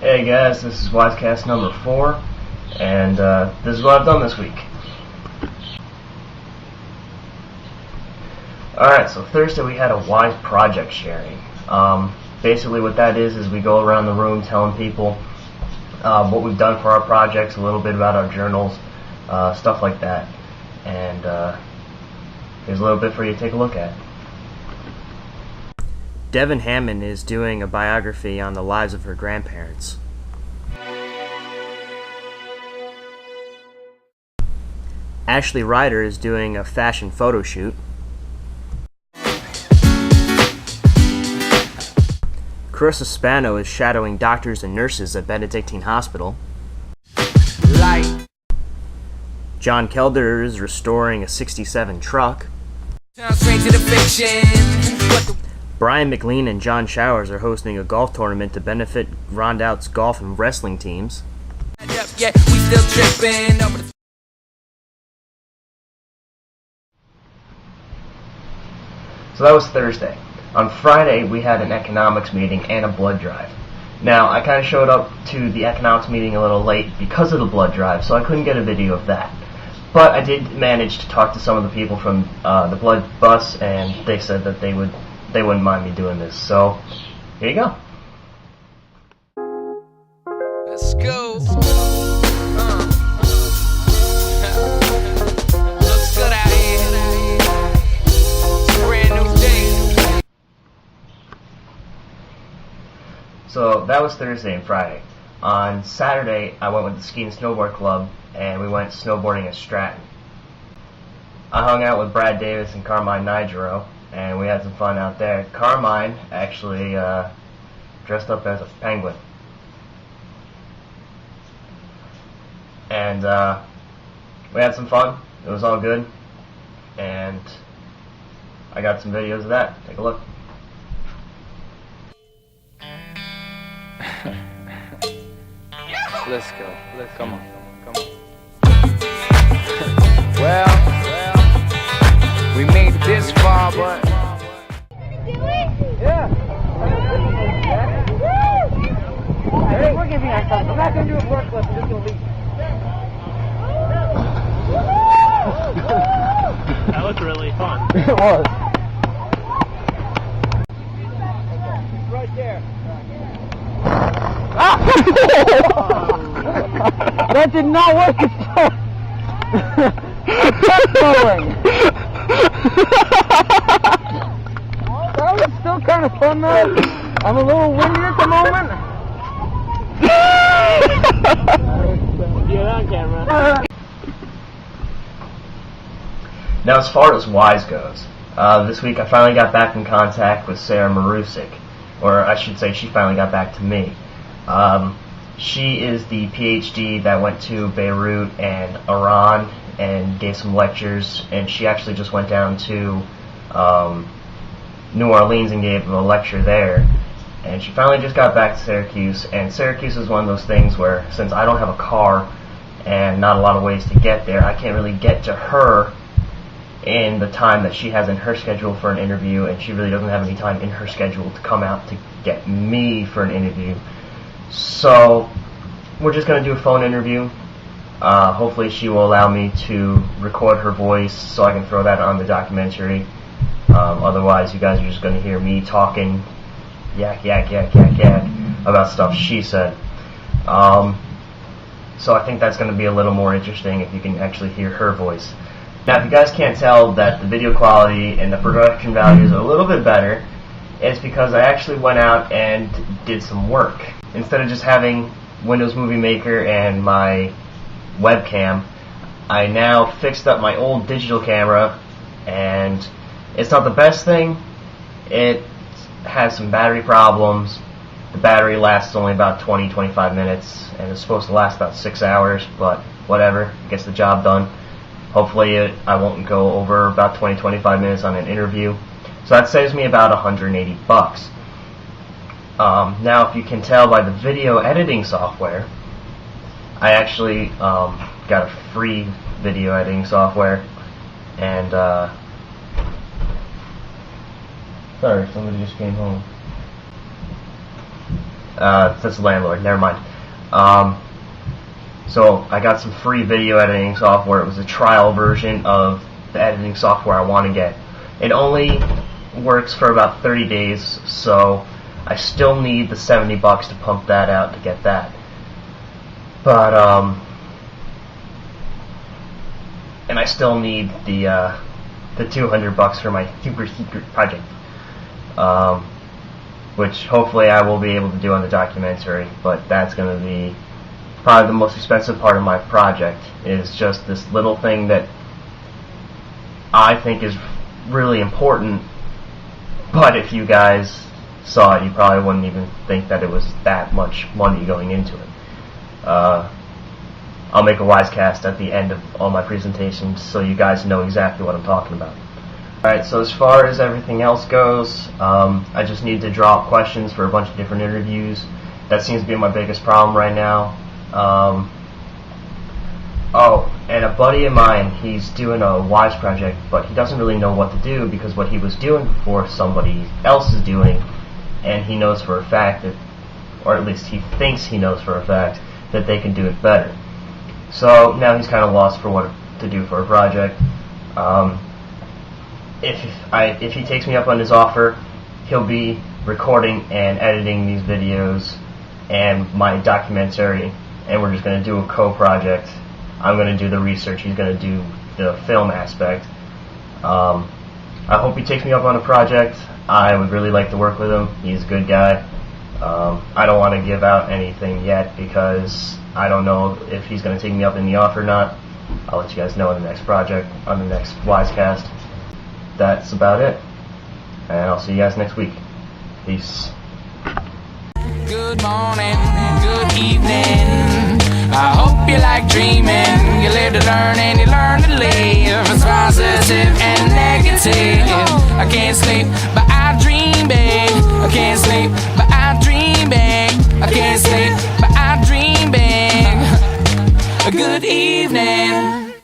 Hey guys, this is WISEcast number 4, and this is what I've done this week. Alright, so Thursday we had a WISE project sharing. Basically what that is we go around the room telling people what we've done for our projects, a little bit about our journals, stuff like that. And here's a little bit for you to take a look at. Devin Hammond is doing a biography on the lives of her grandparents. Ashley Ryder is doing a fashion photo shoot. Carissa Spano is shadowing doctors and nurses at Benedictine Hospital. John Kelder is restoring a '67 truck. Brian McLean and John Showers are hosting a golf tournament to benefit Rondout's golf and wrestling teams. So that was Thursday. On Friday, we had an economics meeting and a blood drive. Now, I kind of showed up to the economics meeting a little late because of the blood drive, so I couldn't get a video of that. But I did manage to talk to some of the people from the blood bus, and they said that they wouldn't mind me doing this. So, here you go. Let's go. Looks good out here. It's a brand new day. So that was Thursday and Friday. On Saturday, I went with the ski and snowboard club, and we went snowboarding at Stratton. I hung out with Brad Davis and Carmine Nigero, and we had some fun out there. Carmine actually dressed up as a penguin. And we had some fun. It was all good. And I got some videos of that. Take a look. Let's go. Come on. Well, we made it this far, but yeah. Hey, we're giving ourselves. I'm not gonna do a forklift. I'm just gonna leave. That looked really fun. It was. Right there. That did not work. That was still kind of fun though. I'm a little windy at the moment. Get on camera. Now, as far as WISE goes, this week I finally got back in contact with Sarah Marusik, or I should say she finally got back to me. She is the PhD that went to Beirut and Iran and gave some lectures, and she actually just went down to New Orleans and gave a lecture there. And she finally just got back to Syracuse, and Syracuse is one of those things where, since I don't have a car and not a lot of ways to get there, I can't really get to her in the time that she has in her schedule for an interview, and she really doesn't have any time in her schedule to come out to get me for an interview. So we're just going to do a phone interview. Hopefully she will allow me to record her voice so I can throw that on the documentary. Otherwise you guys are just going to hear me talking yak about stuff she said. So I think that's going to be a little more interesting if you can actually hear her voice. Now, if you guys can't tell that the video quality and the production values are a little bit better, it's because I actually went out and did some work. Instead of just having Windows Movie Maker and my webcam, I now fixed up my old digital camera, and it's not the best thing. It has some battery problems. The battery lasts only about 20-25 minutes, and it's supposed to last about 6 hours, but whatever, it gets the job done. Hopefully I won't go over about 20-25 minutes on an interview. So that saves me about $180. Now, if you can tell by the video editing software, I actually got a free video editing software, and sorry, somebody just came home. That's the landlord. Never mind. So I got some free video editing software. It was a trial version of the editing software I want to get. It only works for about 30 days, so I still need the $70 to pump that out to get that. But and I still need the $200 for my super secret project, which hopefully I will be able to do on the documentary. But that's going to be probably the most expensive part of my project, is just this little thing that I think is really important, but if you guys saw it, you probably wouldn't even think that it was that much money going into it. I'll make a WISEcast at the end of all my presentations so you guys know exactly what I'm talking about. Alright, so as far as everything else goes, I just need to draw up questions for a bunch of different interviews. That seems to be my biggest problem right now. Oh, and a buddy of mine, he's doing a WISE project, but he doesn't really know what to do, because what he was doing before somebody else is doing, and he knows for a fact that, or at least he thinks he knows for a fact, that they can do it better. So now he's kind of lost for what to do for a project. If he takes me up on his offer, he'll be recording and editing these videos and my documentary, and we're just going to do a co-project. I'm going to do the research, he's going to do the film aspect. I hope he takes me up on a project. I would really like to work with him. He's a good guy. I don't want to give out anything yet because I don't know if he's going to take me up in the offer or not. I'll let you guys know on the next project, on the next WISEcast. That's about it, and I'll see you guys next week. Peace. Good morning, good evening. I hope you like dreaming. You live to learn and you learn to live. It's positive and negative. I can't sleep, but I dream big. I can't sleep, but I dream big. I can't sleep, but I dream big. Good evening.